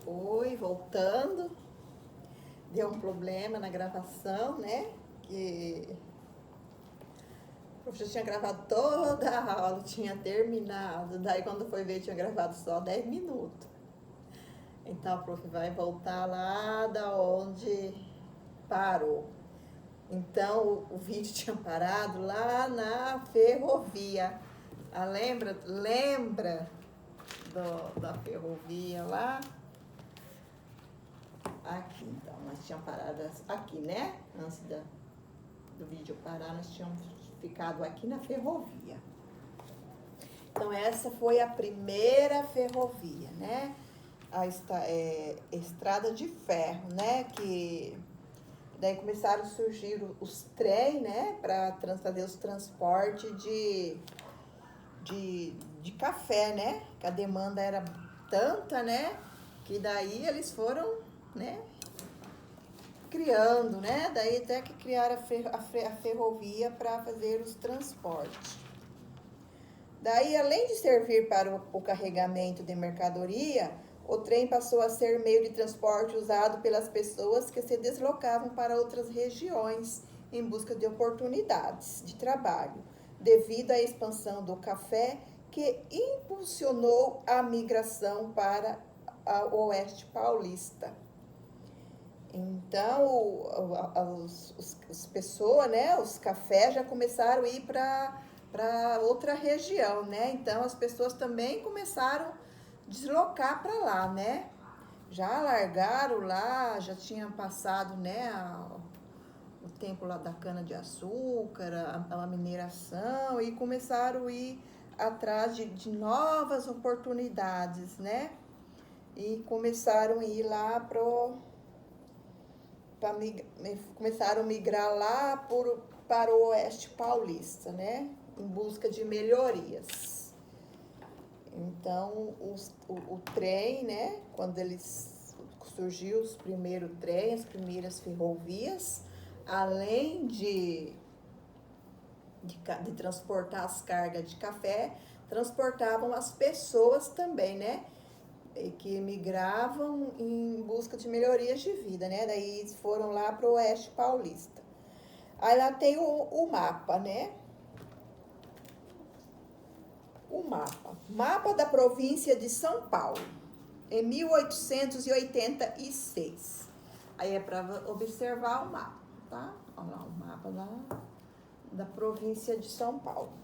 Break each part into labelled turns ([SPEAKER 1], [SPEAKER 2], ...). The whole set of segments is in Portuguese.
[SPEAKER 1] Oi, voltando. Deu um problema na gravação, né? Que o professor tinha gravado toda a aula, tinha terminado. Daí, quando foi ver, tinha gravado só 10 minutos. Então, a prof vai voltar lá da onde parou. Então, o vídeo tinha parado lá na ferrovia. Lembra da ferrovia lá? Aqui, então, nós tínhamos parado aqui, né? Antes do vídeo parar, nós tínhamos ficado aqui na ferrovia. Então, essa foi a primeira ferrovia, né? A estrada de ferro, né? Que daí começaram a surgir os trens, né? Para fazer os transportes de café, né? Que a demanda era tanta, né? Que daí eles foram, né? Criando, né? Daí até que criaram a ferrovia para fazer os transportes. Daí, além de servir para o carregamento de mercadoria, o trem passou a ser meio de transporte usado pelas pessoas que se deslocavam para outras regiões em busca de oportunidades de trabalho, devido à expansão do café que impulsionou a migração para o oeste paulista. Então, as pessoas, né, os cafés já começaram a ir para outra região, né? Então, as pessoas também começaram a deslocar para lá, né? Já largaram lá, já tinha passado, né, o tempo lá da cana-de-açúcar, a mineração, e começaram a ir atrás de novas oportunidades, né? E começaram a ir lá começaram a migrar lá para o oeste paulista, né? Em busca de melhorias. Então, o trem, né? Quando surgiu os primeiros trens, as primeiras ferrovias, além de transportar as cargas de café, transportavam as pessoas também, né? Que migravam em busca de melhorias de vida, né? Daí foram lá para o oeste paulista. Aí lá tem o mapa, né? O mapa da província de São Paulo, em 1886. Aí é para observar o mapa, tá? Olha lá o mapa da província de São Paulo.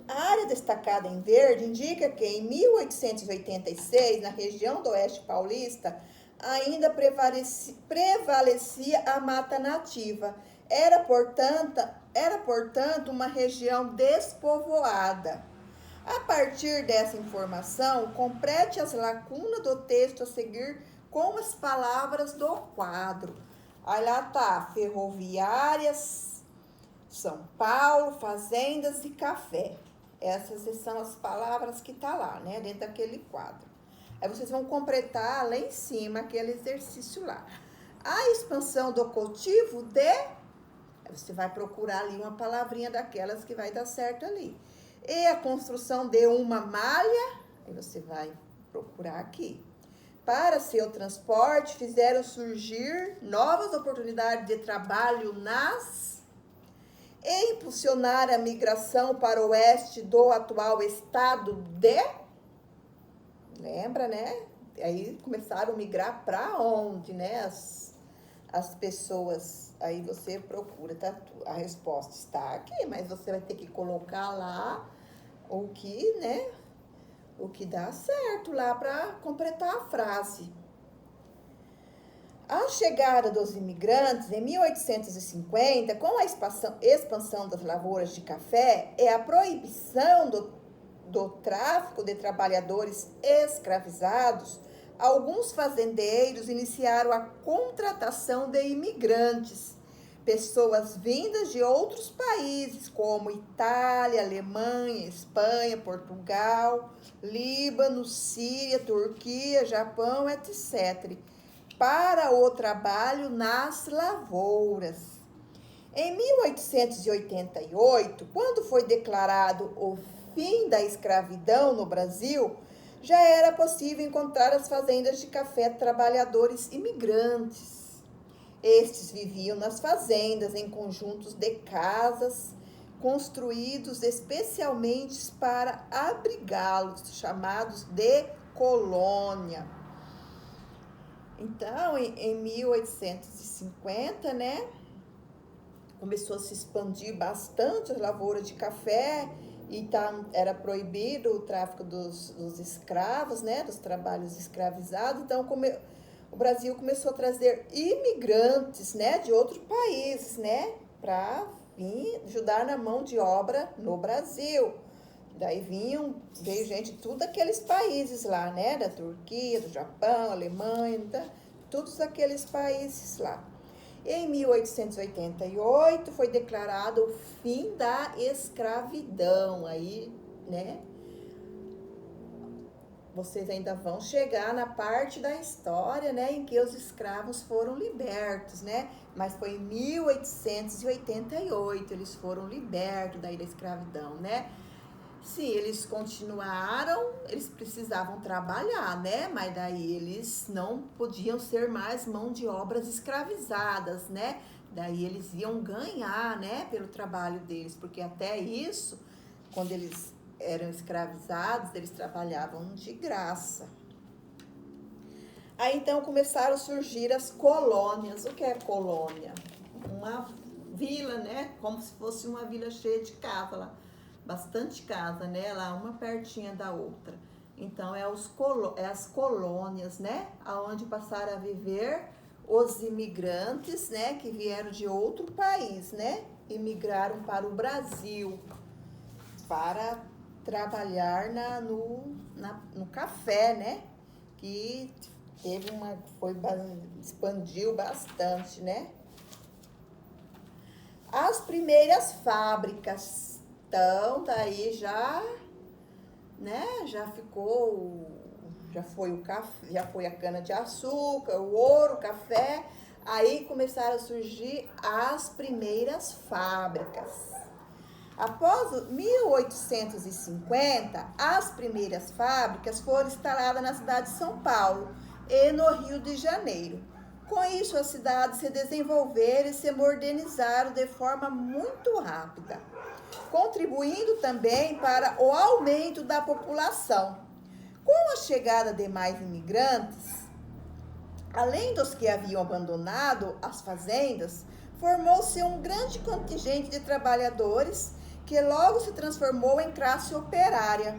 [SPEAKER 1] A área destacada em verde indica que em 1886, na região do oeste paulista, ainda prevalecia a mata nativa. Era, portanto, uma região despovoada. A partir dessa informação, complete as lacunas do texto a seguir com as palavras do quadro. Aí lá tá, ferroviárias, São Paulo, fazendas e café. Essas são as palavras que tá lá, né, dentro daquele quadro. Aí vocês vão completar lá em cima aquele exercício lá. A expansão do cultivo de... Aí você vai procurar ali uma palavrinha daquelas que vai dar certo ali. E a construção de uma malha, aí você vai procurar aqui. Para seu transporte, fizeram surgir novas oportunidades de trabalho e impulsionar a migração para o oeste do atual estado de... Lembra, né? Aí começaram a migrar para onde, né? As pessoas, aí você procura, tá? A resposta está aqui, mas você vai ter que colocar lá o que, né? O que dá certo lá para completar a frase. A chegada dos imigrantes em 1850, com a expansão das lavouras de café, é a proibição do tráfico de trabalhadores escravizados, alguns fazendeiros iniciaram a contratação de imigrantes, pessoas vindas de outros países, como Itália, Alemanha, Espanha, Portugal, Líbano, Síria, Turquia, Japão, etc., para o trabalho nas lavouras. Em 1888, quando foi declarado o fim da escravidão no Brasil, já era possível encontrar as fazendas de café de trabalhadores imigrantes. Estes viviam nas fazendas em conjuntos de casas construídos especialmente para abrigá-los, chamados de colônia. Então, em 1850, né, começou a se expandir bastante a lavoura de café e era proibido o tráfico dos escravos, né, dos trabalhos escravizados. Então, o Brasil começou a trazer imigrantes, né, de outros países, né, para vir ajudar na mão de obra no Brasil. Daí veio gente de todos aqueles países lá, né, da Turquia, do Japão, Alemanha, todos aqueles países lá. Em 1888 foi declarado o fim da escravidão. Aí, né, vocês ainda vão chegar na parte da história, né, em que os escravos foram libertos, né? Mas foi em 1888 eles foram libertos daí da escravidão, né? Sim, eles continuaram, eles precisavam trabalhar, né? Mas daí eles não podiam ser mais mão de obras escravizadas, né? Daí eles iam ganhar, né, pelo trabalho deles, porque até isso, quando eles eram escravizados, eles trabalhavam de graça. Aí então começaram a surgir as colônias. O que é colônia? Uma vila, né? Como se fosse uma vila cheia de casa lá. Bastante casa, né? Lá uma pertinha da outra. Então as colônias, né? Aonde passaram a viver os imigrantes, né? Que vieram de outro país, né? Imigraram para o Brasil para trabalhar no café, né? Que expandiu bastante, né? As primeiras fábricas, então, daí já, né? Já foi o café, já foi a cana de açúcar, o ouro, o café. Aí começaram a surgir as primeiras fábricas. Após 1850, as primeiras fábricas foram instaladas na cidade de São Paulo e no Rio de Janeiro. Com isso, as cidades se desenvolveram e se modernizaram de forma muito rápida, contribuindo também para o aumento da população. Com a chegada de mais imigrantes, além dos que haviam abandonado as fazendas, formou-se um grande contingente de trabalhadores que logo se transformou em classe operária.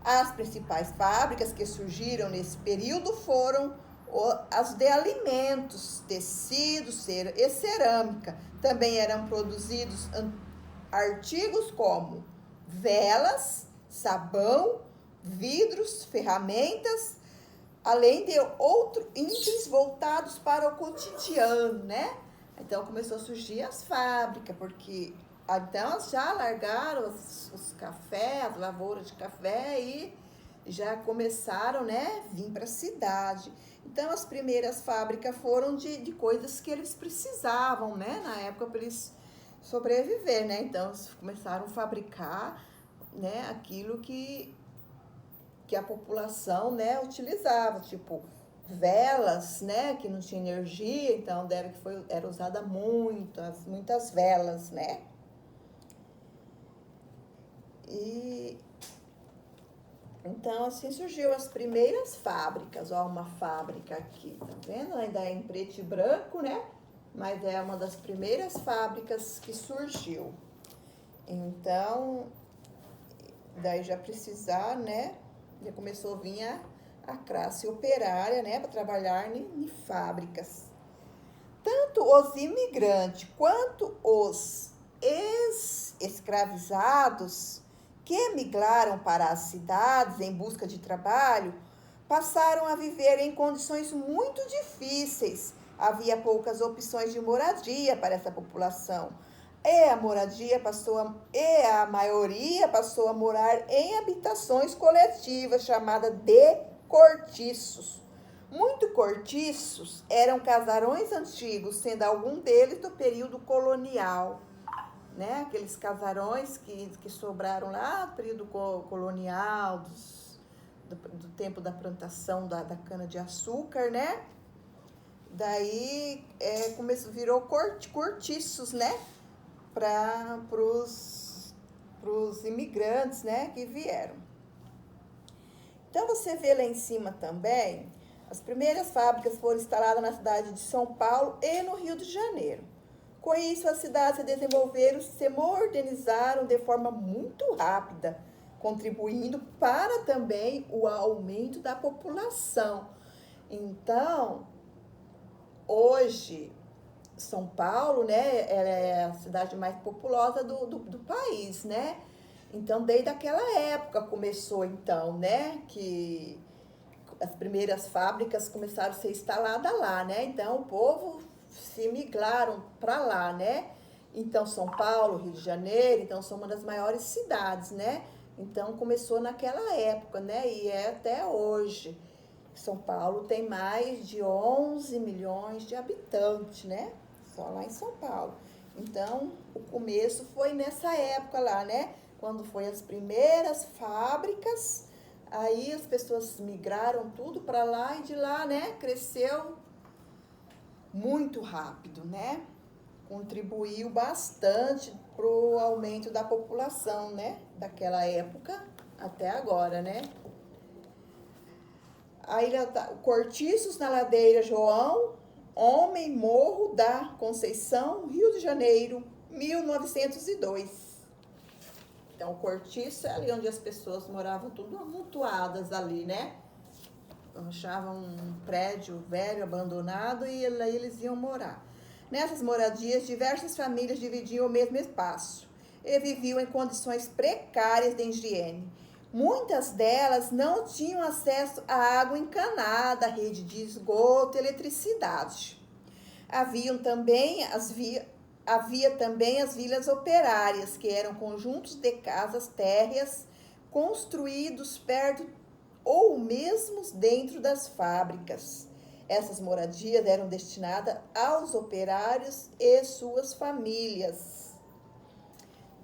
[SPEAKER 1] As principais fábricas que surgiram nesse período foram as de alimentos, tecidos e cerâmica. Também eram produzidos artigos como velas, sabão, vidros, ferramentas, além de outros itens voltados para o cotidiano, né? Então começou a surgir as fábricas, porque então já largaram os cafés, as lavouras de café e já começaram, né, vir para a cidade. Então as primeiras fábricas foram de coisas que eles precisavam, né, na época para eles sobreviver, né? Então eles começaram a fabricar, né, aquilo que a população, né, utilizava, tipo velas, né, que não tinha energia, então era usada muitas velas, né? E então assim surgiu as primeiras fábricas. Ó, uma fábrica aqui, tá vendo? Ainda é em preto e branco, né? Mas é uma das primeiras fábricas que surgiu. Então, daí já precisar, né? Já começou a vir a classe operária, né? Para trabalhar em fábricas. Tanto os imigrantes quanto os ex-escravizados que emigraram para as cidades em busca de trabalho, passaram a viver em condições muito difíceis. Havia poucas opções de moradia para essa população. E a maioria passou a morar em habitações coletivas, chamadas de cortiços. Muito cortiços eram casarões antigos, sendo algum deles do período colonial. Né? Aqueles casarões que sobraram lá do período colonial, do tempo da plantação da cana-de-açúcar, né? Daí virou cortiços, né? Para os imigrantes, né? Que vieram. Então, você vê lá em cima também, as primeiras fábricas foram instaladas na cidade de São Paulo e no Rio de Janeiro. Com isso, as cidades se desenvolveram, se modernizaram de forma muito rápida, contribuindo para também o aumento da população. Então, hoje, São Paulo, né, ela é a cidade mais populosa do país, né? Então, desde aquela época começou, então, né, que as primeiras fábricas começaram a ser instaladas lá, né? Então, o povo se migraram para lá, né? Então, São Paulo, Rio de Janeiro, então, são uma das maiores cidades, né? Então, começou naquela época, né? E é até hoje. São Paulo tem mais de 11 milhões de habitantes, né? Só lá em São Paulo. Então, o começo foi nessa época lá, né? Quando foi as primeiras fábricas, aí as pessoas migraram tudo para lá e de lá, né? Cresceu muito rápido, né? Contribuiu bastante para o aumento da população, né? Daquela época até agora, né? Aí, Cortiços na Ladeira João, Homem, Morro da Conceição, Rio de Janeiro, 1902. Então, o cortiço é ali onde as pessoas moravam tudo amontoadas ali, né? Achavam um prédio velho, abandonado, e aí eles iam morar. Nessas moradias, diversas famílias dividiam o mesmo espaço e viviam em condições precárias de higiene. Muitas delas não tinham acesso à água encanada, rede de esgoto e eletricidade. Havia também as vilas operárias, que eram conjuntos de casas térreas construídos perto ou mesmo dentro das fábricas. Essas moradias eram destinadas aos operários e suas famílias.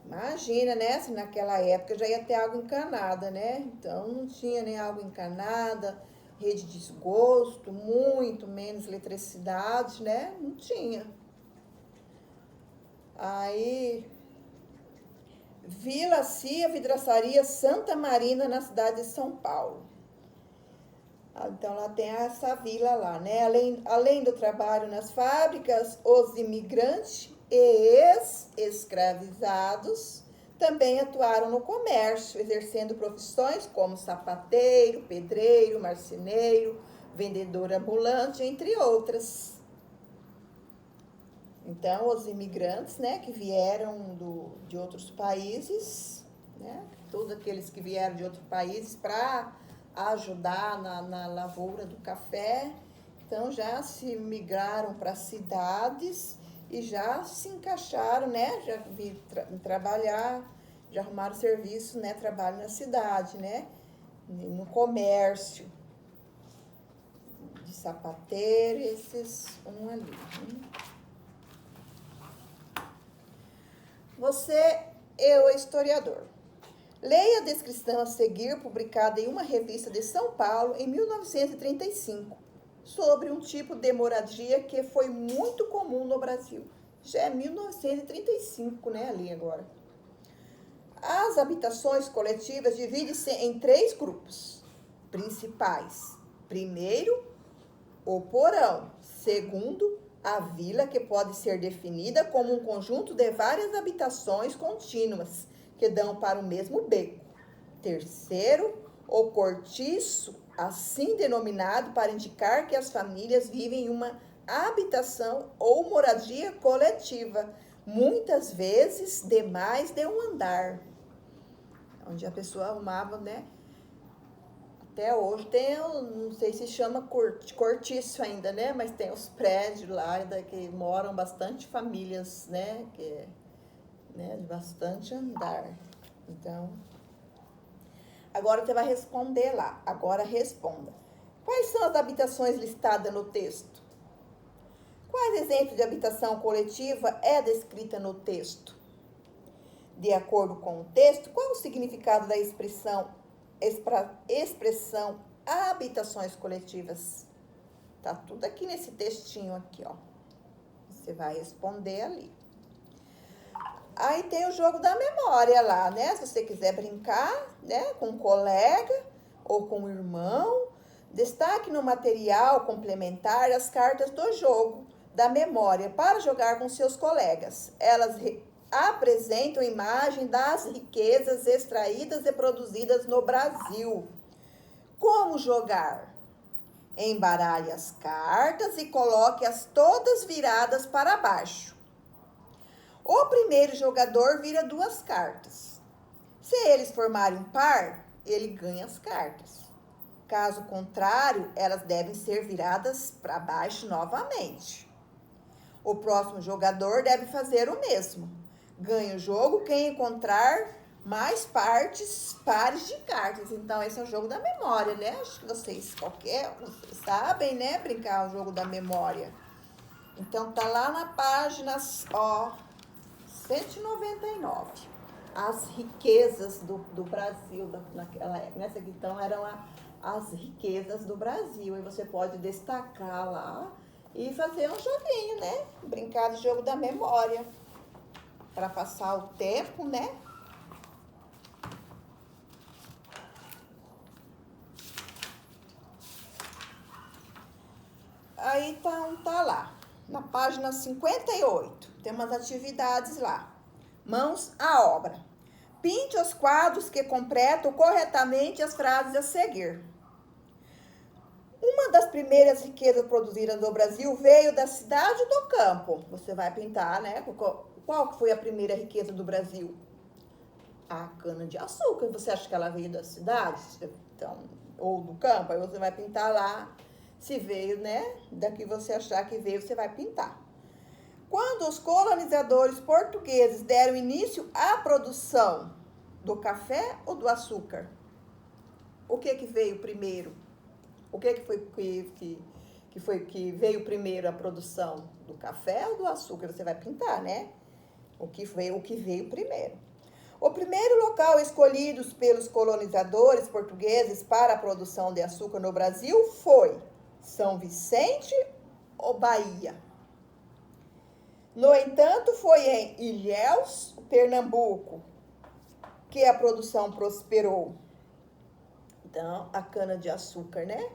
[SPEAKER 1] Imagina, né? Se naquela época já ia ter água encanada, né? Então não tinha nem água encanada, rede de esgoto, muito menos eletricidade, né? Não tinha. Aí, Vila Cia Vidraçaria Santa Marina, na cidade de São Paulo. Então, lá tem essa vila lá, né? Além do trabalho nas fábricas, os imigrantes e ex-escravizados também atuaram no comércio, exercendo profissões como sapateiro, pedreiro, marceneiro, vendedor ambulante, entre outras. Então, os imigrantes, né, que vieram de outros países, né, todos aqueles que vieram de outros países para ajudar na lavoura do café, então já se migraram para cidades e já se encaixaram, né, já trabalhar, já arrumaram serviço, né, trabalho na cidade, né, no comércio, de sapateiro, esses ali. Você é o historiador. Leia a descrição a seguir, publicada em uma revista de São Paulo em 1935, sobre um tipo de moradia que foi muito comum no Brasil. Já é 1935, né, ali agora. As habitações coletivas dividem-se em 3 grupos principais. Primeiro, o porão. Segundo, a vila, que pode ser definida como um conjunto de várias habitações contínuas que dão para o mesmo beco. Terceiro, o cortiço, assim denominado para indicar que as famílias vivem em uma habitação ou moradia coletiva, muitas vezes de mais de um andar, onde a pessoa arrumava, né? Até hoje tem, não sei se chama cortiço ainda, né? Mas tem os prédios lá que moram bastante famílias, né? De bastante andar. Então, agora você vai responder lá. Agora responda. Quais são as habitações listadas no texto? Quais exemplos de habitação coletiva é descrita no texto? De acordo com o texto, qual o significado da expressão expressão habitações coletivas. Tá tudo aqui nesse textinho aqui, ó. Você vai responder ali. Aí tem o jogo da memória lá, né? Se você quiser brincar, né, com um colega ou com um irmão, destaque no material complementar as cartas do jogo da memória para jogar com seus colegas. Elas apresentam imagem das riquezas extraídas e produzidas no Brasil. Como jogar? Embaralhe as cartas e coloque-as todas viradas para baixo. O primeiro jogador vira 2 cartas. Se eles formarem um par, ele ganha as cartas. Caso contrário, elas devem ser viradas para baixo novamente. O próximo jogador deve fazer o mesmo. Ganha o jogo quem encontrar mais pares de cartas. Então, esse é o jogo da memória, né? Acho que vocês sabem, né? Brincar o jogo da memória. Então, tá lá na página, ó, 199. As riquezas do Brasil naquela época. Nessa aqui, então, eram as riquezas do Brasil. E você pode destacar lá e fazer um joguinho, né? Brincar de jogo da memória. Para passar o tempo, né? Aí tá lá, na página 58. Tem umas atividades lá. Mãos à obra. Pinte os quadros que completam corretamente as frases a seguir. Uma das primeiras riquezas produzidas no Brasil veio da cidade ou do campo. Você vai pintar, né? Qual foi a primeira riqueza do Brasil? A cana-de-açúcar. Você acha que ela veio da cidade? Então, ou do campo? Aí você vai pintar lá. Se veio, né? Daqui você achar que veio, você vai pintar. Quando os colonizadores portugueses deram início à produção do café ou do açúcar? O que veio primeiro? O que foi que veio primeiro a produção do café ou do açúcar? Você vai pintar, né? O que veio primeiro. O primeiro local escolhido pelos colonizadores portugueses para a produção de açúcar no Brasil foi São Vicente ou Bahia? No entanto, foi em Ilhéus, Pernambuco, que a produção prosperou. Então, a cana-de-açúcar, né?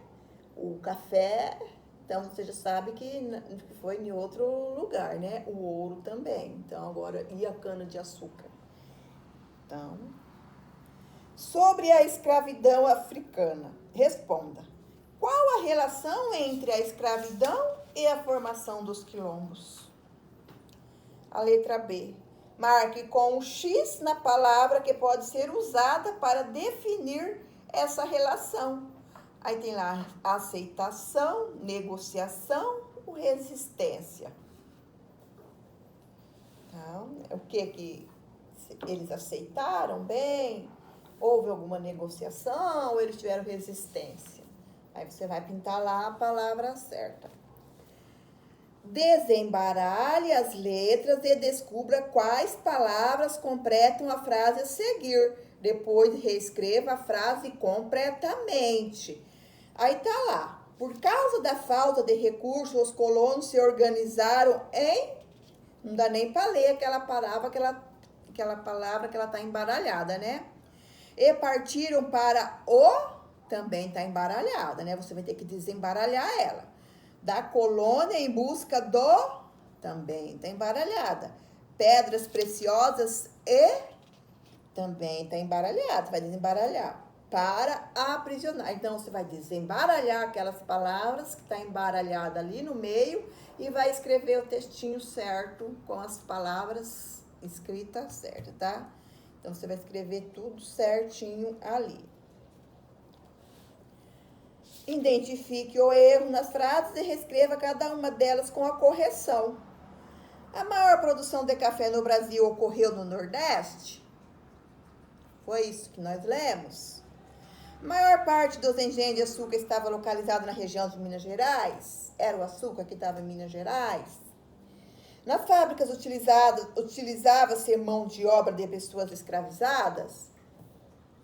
[SPEAKER 1] O café, então você já sabe que foi em outro lugar, né? O ouro também. Então, agora, e a cana-de-açúcar? Então, sobre a escravidão africana, responda. Qual a relação entre a escravidão e a formação dos quilombos? A letra B. Marque com um X na palavra que pode ser usada para definir essa relação. Aí tem lá aceitação, negociação ou resistência. Então, o que eles aceitaram bem? Houve alguma negociação ou eles tiveram resistência? Aí você vai pintar lá a palavra certa. Desembaralhe as letras e descubra quais palavras completam a frase a seguir. Depois reescreva a frase completamente. Aí tá lá. Por causa da falta de recursos, os colonos se organizaram em... Não dá nem para ler aquela palavra que ela tá embaralhada, né? E partiram para o... Também tá embaralhada, né? Você vai ter que desembaralhar ela. Da colônia em busca do... Também tá embaralhada. Pedras preciosas e... Também tá embaralhada. Vai desembaralhar. Para aprisionar. Então, você vai desembaralhar aquelas palavras que tá embaralhada ali no meio e vai escrever o textinho certo com as palavras escritas certas, tá? Então, você vai escrever tudo certinho ali. Identifique o erro nas frases e reescreva cada uma delas com a correção. A maior produção de café no Brasil ocorreu no Nordeste? Foi isso que nós lemos. A maior parte dos engenhos de açúcar estava localizada na região de Minas Gerais? Era o açúcar que estava em Minas Gerais? Nas fábricas utilizava-se mão de obra de pessoas escravizadas?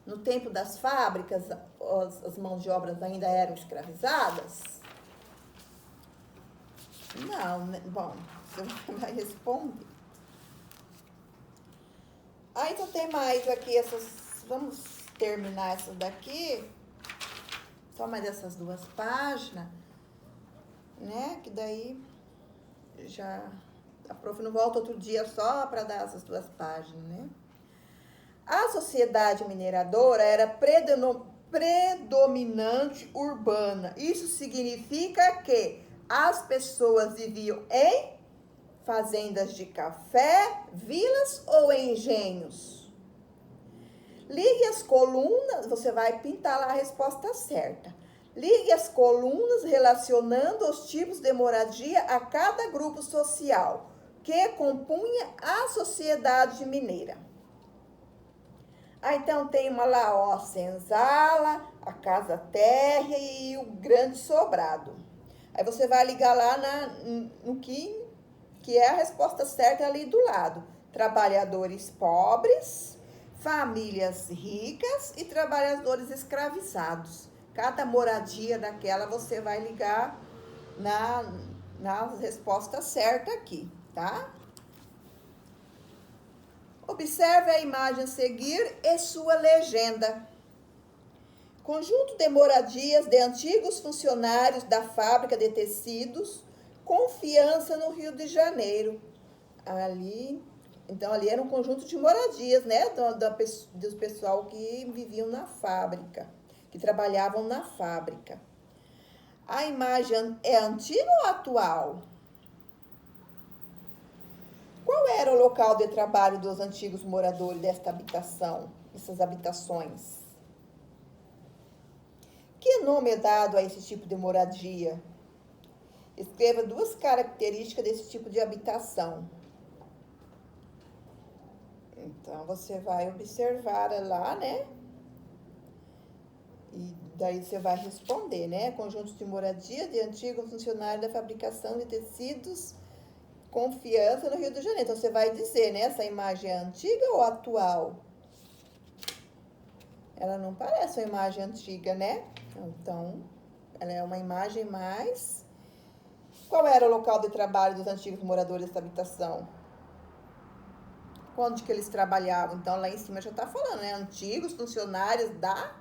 [SPEAKER 1] no tempo das fábricas, as mãos de obra ainda eram escravizadas? Não, né? Bom, você vai responder. Então tem mais aqui essas. Vamos terminar essas daqui. Só mais essas 2 páginas, né? Que daí já a prof não volta outro dia só para dar essas 2 páginas, né? A sociedade mineradora era predominante urbana. Isso significa que as pessoas viviam em fazendas de café, vilas ou engenhos? Ligue as colunas, você vai pintar lá a resposta certa. Ligue as colunas relacionando os tipos de moradia a cada grupo social que compunha a sociedade mineira. Então tem uma lá, ó, a senzala, a casa térrea e o grande sobrado. Aí você vai ligar lá no que é a resposta certa ali do lado. Trabalhadores pobres, famílias ricas e trabalhadores escravizados. Cada moradia daquela você vai ligar na resposta certa aqui, tá? Observe a imagem a seguir e sua legenda. Conjunto de moradias de antigos funcionários da fábrica de tecidos, Confiança, no Rio de Janeiro. Então, ali era um conjunto de moradias, né? Do pessoal que viviam na fábrica, que trabalhavam na fábrica. A imagem é antiga ou atual? Qual era o local de trabalho dos antigos moradores desta habitação, dessas habitações? Que nome é dado a esse tipo de moradia? Escreva 2 características desse tipo de habitação. Então, você vai observar lá, né? E daí você vai responder, né? Conjunto de moradia de antigo funcionário da fabricação de tecidos, Confiança, no Rio de Janeiro. Então, você vai dizer, né? Essa imagem é antiga ou atual? Ela não parece uma imagem antiga, né? Então, ela é uma imagem mais... Qual era o local de trabalho dos antigos moradores dessa habitação? Onde que eles trabalhavam? Então, lá em cima já tá falando, né? Antigos funcionários da...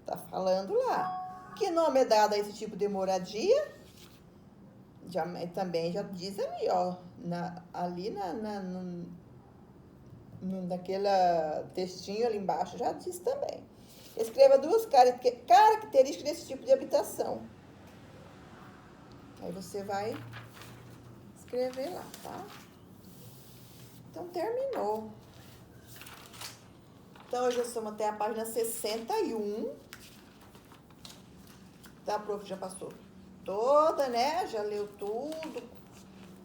[SPEAKER 1] Tá falando lá. Que nome é dado a esse tipo de moradia? Também já diz ali, ó. Naquele textinho ali embaixo já diz também. Escreva 2 características desse tipo de habitação. Aí você vai escrever lá, tá? Então, terminou. Então, hoje estamos até a página 61. Tá, prof? Já passou toda, né? Já leu tudo,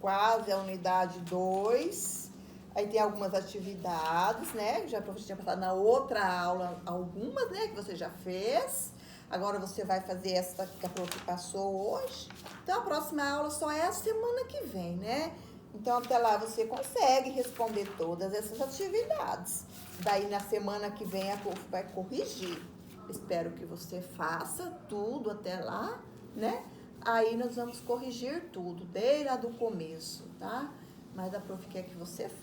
[SPEAKER 1] quase a unidade 2. Aí tem algumas atividades, né? Já a prof tinha passado na outra aula algumas, né? Que você já fez. Agora você vai fazer essa que a prof passou hoje. Então, a próxima aula só é a semana que vem, né? Então, até lá você consegue responder todas essas atividades. Daí, na semana que vem, a prof vai corrigir. Espero que você faça tudo até lá, né? Aí, nós vamos corrigir tudo, desde lá do começo, tá? Mas a prof quer que você